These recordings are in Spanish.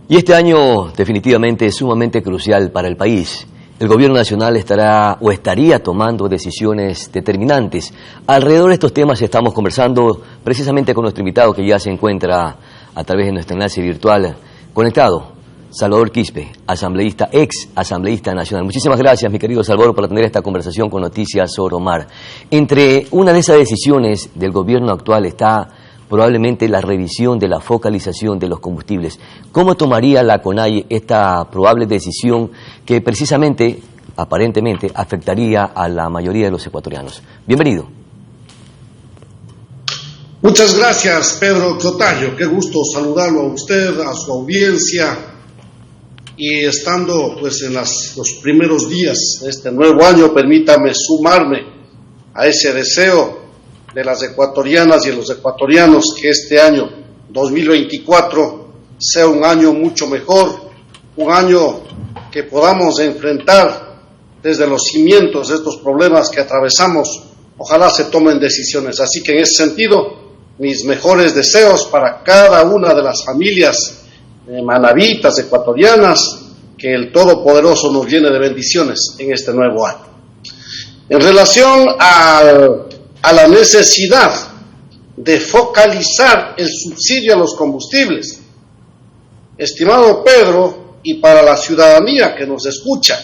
Y este año definitivamente es sumamente crucial para el país. El gobierno nacional estaría tomando decisiones determinantes. Alrededor de estos temas estamos conversando precisamente con nuestro invitado que ya se encuentra a través de nuestro enlace virtual conectado, Salvador Quispe, asambleísta, ex asambleísta nacional. Muchísimas gracias, mi querido Salvador, por tener esta conversación con Noticias Soromar. Entre una de esas decisiones del gobierno actual está probablemente la revisión de la focalización de los combustibles. ¿Cómo tomaría la CONAIE esta probable decisión que precisamente, aparentemente, afectaría a la mayoría de los ecuatorianos? Bienvenido. Muchas gracias, Pedro Cotayo. Qué gusto saludarlo a usted, a su audiencia, y estando pues en los primeros días de este nuevo año, permítame sumarme a ese deseo de las ecuatorianas y de los ecuatorianos que este año 2024 sea un año mucho mejor, un año que podamos enfrentar desde los cimientos de estos problemas que atravesamos. Ojalá se tomen decisiones. Así que en ese sentido, mis mejores deseos para cada una de las familias manavitas, ecuatorianas, que el Todopoderoso nos llene de bendiciones en este nuevo año. En relación a la necesidad de focalizar el subsidio a los combustibles, estimado Pedro, y para la ciudadanía que nos escucha,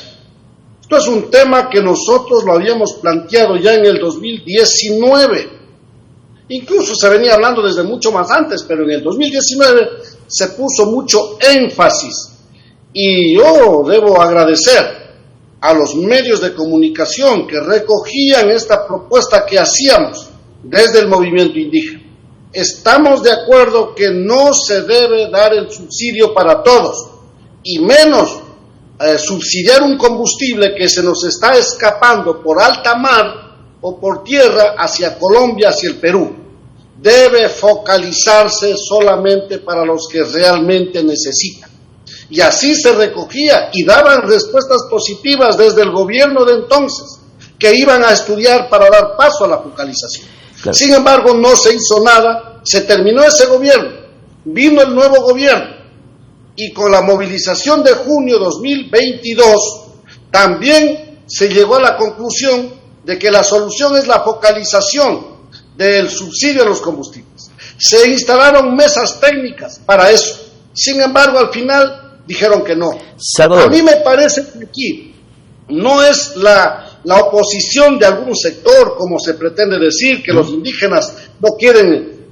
esto es un tema que nosotros lo habíamos planteado ya en el 2019, incluso se venía hablando desde mucho más antes, pero en el 2019 se puso mucho énfasis, y yo debo agradecer a los medios de comunicación que recogían esta propuesta que hacíamos desde el movimiento indígena. Estamos de acuerdo que no se debe dar el subsidio para todos, y menos subsidiar un combustible que se nos está escapando por alta mar o por tierra hacia Colombia, hacia el Perú. Debe focalizarse solamente para los que realmente necesitan. Y así se recogía y daban respuestas positivas desde el gobierno de entonces, que iban a estudiar para dar paso a la focalización. Claro. Sin embargo, no se hizo nada, se terminó ese gobierno, vino el nuevo gobierno, y con la movilización de junio 2022, también se llegó a la conclusión de que la solución es la focalización del subsidio a los combustibles. Se instalaron mesas técnicas para eso. Sin embargo, al final dijeron que no. Salvador. A mí me parece que aquí no es la oposición de algún sector, como se pretende decir, que los indígenas no quieren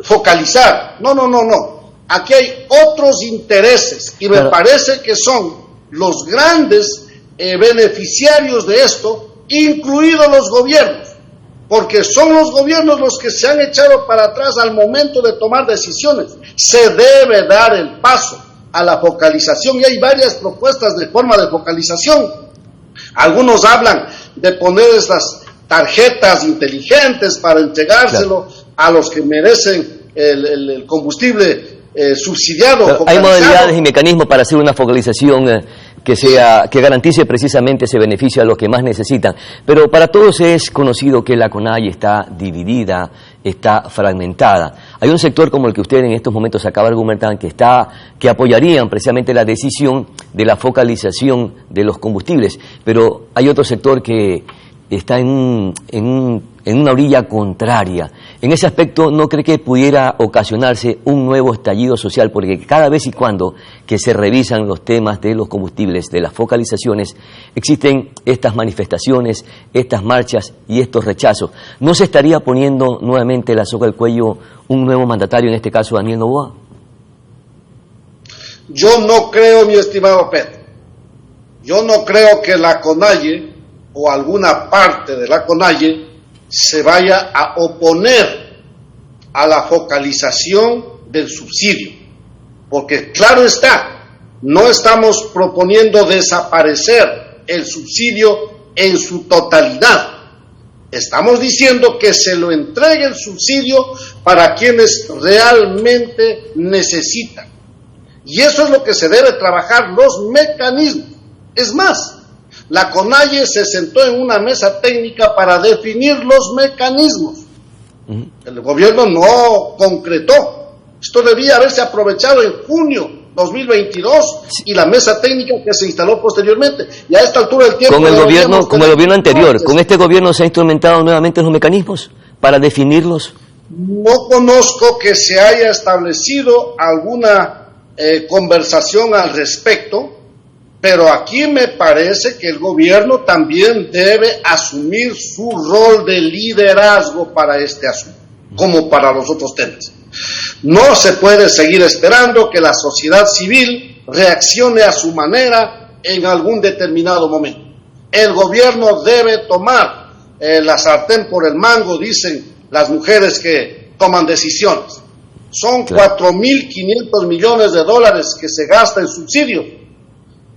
focalizar. No. Aquí hay otros intereses, y me parece que son los grandes beneficiarios de esto, incluidos los gobiernos, porque son los gobiernos los que se han echado para atrás al momento de tomar decisiones. Se debe dar el paso a la focalización, y hay varias propuestas de forma de focalización. Algunos hablan de poner estas tarjetas inteligentes para entregárselo a los que merecen el combustible subsidiado. Hay modalidades y mecanismos para hacer una focalización que garantice precisamente ese beneficio a los que más necesitan. Pero para todos es conocido que la CONAIE está dividida, está fragmentada. Hay un sector como el que usted en estos momentos acaba de argumentar que apoyarían precisamente la decisión de la focalización de los combustibles, pero hay otro sector que está en una orilla contraria. En ese aspecto, ¿no cree que pudiera ocasionarse un nuevo estallido social? Porque cada vez y cuando que se revisan los temas de los combustibles, de las focalizaciones, existen estas manifestaciones, estas marchas y estos rechazos. ¿No se estaría poniendo nuevamente la soga al cuello un nuevo mandatario, en este caso Daniel Noboa? Yo no creo, mi estimado Pedro. Yo no creo que la CONAIE o alguna parte de la CONAIE se vaya a oponer a la focalización del subsidio, porque claro está, no estamos proponiendo desaparecer el subsidio en su totalidad. Estamos diciendo que se lo entregue el subsidio para quienes realmente necesitan, y eso es lo que se debe trabajar, los mecanismos. Es más, la CONAIE se sentó en una mesa técnica para definir los mecanismos. El gobierno no concretó. Esto debía haberse aprovechado en junio 2022 y la mesa técnica que se instaló posteriormente. Y a esta altura del tiempo... Con el gobierno anterior, ¿con este gobierno se han instrumentado nuevamente los mecanismos para definirlos? No conozco que se haya establecido alguna conversación al respecto, pero aquí me parece que el gobierno también debe asumir su rol de liderazgo para este asunto, como para los otros temas. No se puede seguir esperando que la sociedad civil reaccione a su manera en algún determinado momento. El gobierno debe tomar la sartén por el mango, dicen las mujeres que toman decisiones. Son 4.500 millones de dólares que se gasta en subsidios.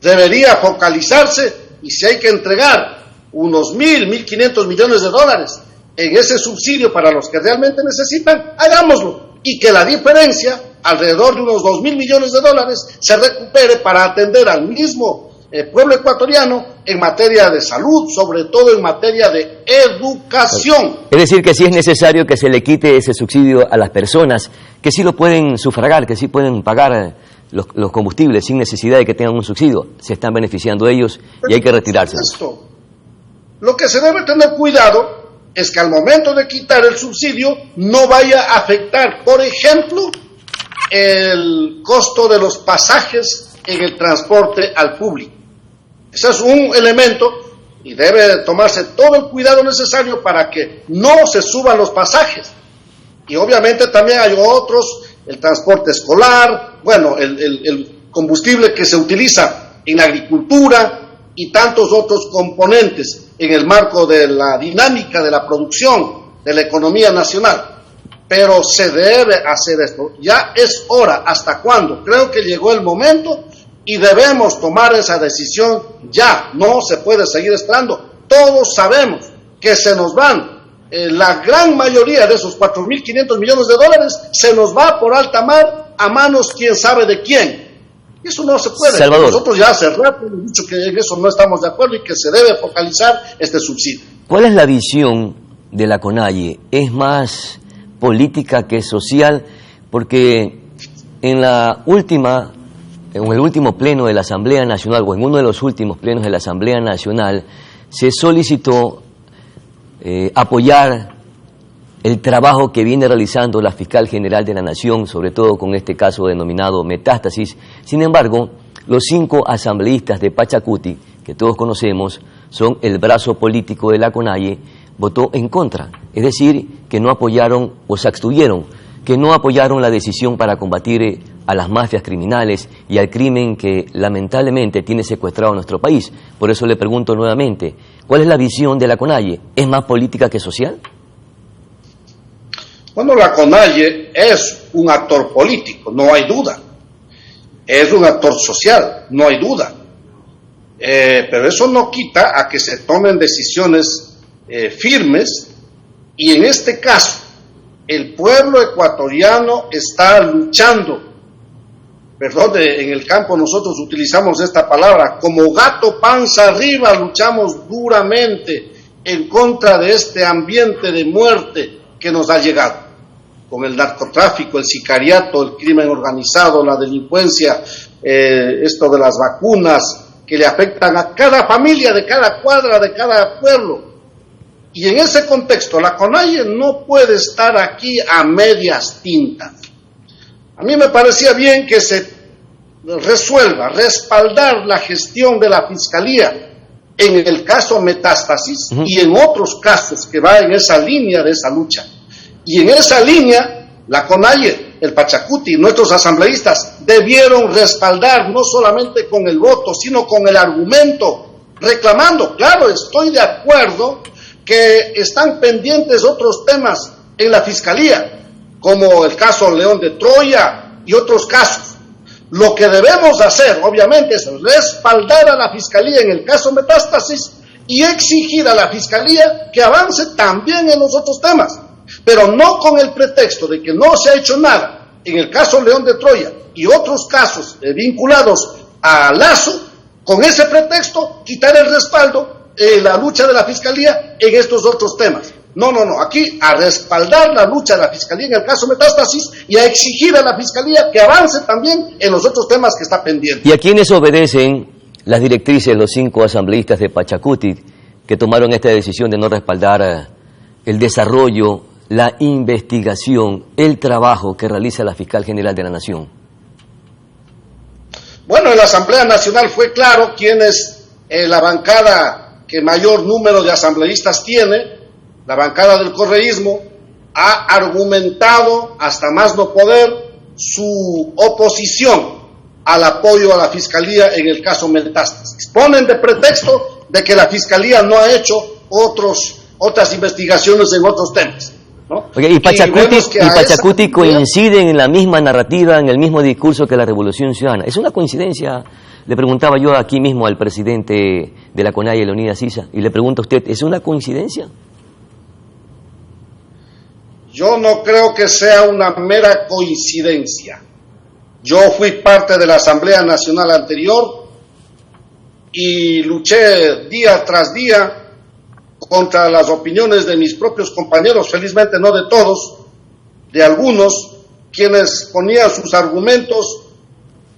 Debería focalizarse y si hay que entregar unos 1.500 millones de dólares en ese subsidio para los que realmente necesitan, hagámoslo. Y que la diferencia, alrededor de unos 2.000 millones de dólares, se recupere para atender al mismo pueblo ecuatoriano en materia de salud, sobre todo en materia de educación. Es decir, que sí es necesario que se le quite ese subsidio a las personas que sí lo pueden sufragar, que sí pueden pagar los combustibles sin necesidad de que tengan un subsidio. Se están beneficiando ellos y hay que retirarse. Lo que se debe tener cuidado es que al momento de quitar el subsidio no vaya a afectar, por ejemplo, el costo de los pasajes en el transporte al público. Ese es un elemento y debe tomarse todo el cuidado necesario para que no se suban los pasajes. Y obviamente también hay otros, el transporte escolar, bueno, el combustible que se utiliza en la agricultura y tantos otros componentes en el marco de la dinámica de la producción de la economía nacional. Pero se debe hacer esto. Ya es hora. ¿Hasta cuándo? Creo que llegó el momento y debemos tomar esa decisión ya. No se puede seguir esperando. Todos sabemos que se nos van. La gran mayoría de esos 4.500 millones de dólares se nos va por alta mar a manos quién sabe de quién. Eso no se puede. Salvador. Nosotros ya hace rato hemos dicho que en eso no estamos de acuerdo y que se debe focalizar este subsidio. ¿Cuál es la visión de la CONAIE? ¿Es más política que social? Porque en el último pleno de la Asamblea Nacional, o en uno de los últimos plenos de la Asamblea Nacional, se solicitó apoyar el trabajo que viene realizando la Fiscal General de la Nación, sobre todo con este caso denominado Metástasis. Sin embargo, los 5 asambleístas de Pachacuti, que todos conocemos, son el brazo político de la CONAIE, votó en contra. Es decir, que no apoyaron o se abstuvieron, que no apoyaron la decisión para combatir a las mafias criminales y al crimen que lamentablemente tiene secuestrado a nuestro país. Por eso le pregunto nuevamente, ¿cuál es la visión de la CONAIE? ¿Es más política que social? Bueno, la CONAIE es un actor político, no hay duda. Es un actor social, no hay duda. Pero eso no quita a que se tomen decisiones firmes y en este caso el pueblo ecuatoriano está luchando, en el campo nosotros utilizamos esta palabra, como gato panza arriba luchamos duramente en contra de este ambiente de muerte que nos ha llegado, con el narcotráfico, el sicariato, el crimen organizado, la delincuencia, esto de las vacunas que le afectan a cada familia, de cada cuadra, de cada pueblo. Y en ese contexto, la CONAIE no puede estar aquí a medias tintas. A mí me parecía bien que se resuelva, respaldar la gestión de la Fiscalía en el caso Metástasis y en otros casos que va en esa línea de esa lucha. Y en esa línea, la CONAIE, el Pachacuti, nuestros asambleístas debieron respaldar no solamente con el voto, sino con el argumento, reclamando. Claro, estoy de acuerdo que están pendientes otros temas en la Fiscalía, como el caso León de Troya y otros casos. Lo que debemos hacer, obviamente, es respaldar a la Fiscalía en el caso Metástasis y exigir a la Fiscalía que avance también en los otros temas, pero no con el pretexto de que no se ha hecho nada en el caso León de Troya y otros casos vinculados a Lazo, con ese pretexto quitar el respaldo la lucha de la Fiscalía en estos otros temas. No, aquí a respaldar la lucha de la Fiscalía en el caso Metástasis y a exigir a la Fiscalía que avance también en los otros temas que está pendiente. ¿Y a quiénes obedecen las directrices de los 5 asambleístas de Pachacuti que tomaron esta decisión de no respaldar el desarrollo, la investigación, el trabajo que realiza la Fiscal General de la Nación? Bueno, en la Asamblea Nacional fue claro quién es la bancada que mayor número de asambleístas tiene. La bancada del correísmo ha argumentado hasta más no poder su oposición al apoyo a la Fiscalía en el caso Metástasis. Ponen de pretexto de que la Fiscalía no ha hecho otras investigaciones en otros temas, ¿no? Oye, y Pachacuti coinciden en la misma narrativa, en el mismo discurso que la Revolución Ciudadana. ¿Es una coincidencia? Le preguntaba yo aquí mismo al presidente de la CONAIE, Leonidas Issa, y le pregunto a usted, ¿es una coincidencia? Yo no creo que sea una mera coincidencia. Yo fui parte de la Asamblea Nacional anterior y luché día tras día contra las opiniones de mis propios compañeros, felizmente no de todos, de algunos, quienes ponían sus argumentos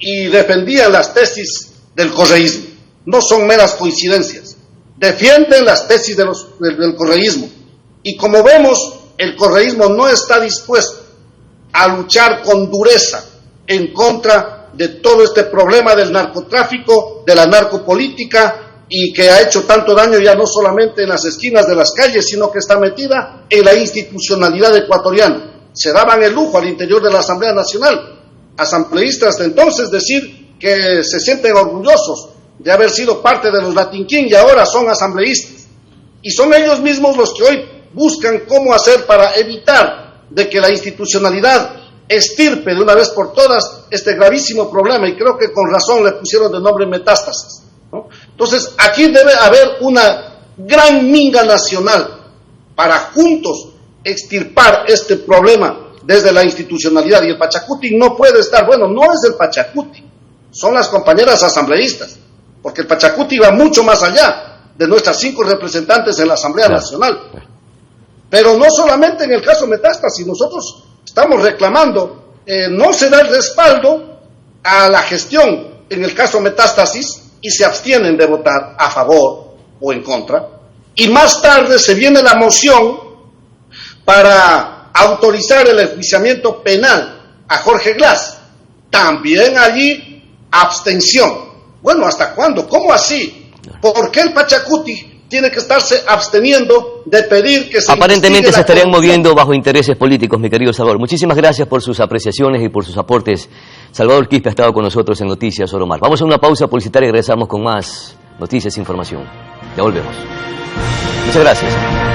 y defendían las tesis del correísmo. No son meras coincidencias, defienden las tesis del correísmo. Y como vemos, el correísmo no está dispuesto a luchar con dureza en contra de todo este problema del narcotráfico, de la narcopolítica, y que ha hecho tanto daño ya no solamente en las esquinas de las calles, sino que está metida en la institucionalidad ecuatoriana. Se daban el lujo al interior de la Asamblea Nacional, asambleístas de entonces, decir que se sienten orgullosos de haber sido parte de los Latin King y ahora son asambleístas. Y son ellos mismos los que hoy buscan cómo hacer para evitar de que la institucionalidad estirpe de una vez por todas este gravísimo problema, y creo que con razón le pusieron de nombre Metástasis, ¿no? Entonces, aquí debe haber una gran minga nacional para juntos extirpar este problema desde la institucionalidad, y el Pachacuti no puede estar, bueno, no es el Pachacuti, son las compañeras asambleístas, porque el Pachacuti va mucho más allá de nuestras 5 representantes en la Asamblea Nacional. Pero no solamente en el caso Metástasis, nosotros estamos reclamando, no se da el respaldo a la gestión en el caso Metástasis y se abstienen de votar a favor o en contra. Y más tarde se viene la moción para autorizar el enjuiciamiento penal a Jorge Glass. También allí abstención. Bueno, ¿hasta cuándo? ¿Cómo así? ¿Por qué el Pachacuti tiene que estarse absteniendo de pedir que se... Aparentemente se estarían moviendo bajo intereses políticos, mi querido Salvador. Muchísimas gracias por sus apreciaciones y por sus aportes. Salvador Quispe ha estado con nosotros en Noticias Oro Mar. Vamos a una pausa publicitaria y regresamos con más noticias e información. Ya volvemos. Muchas gracias.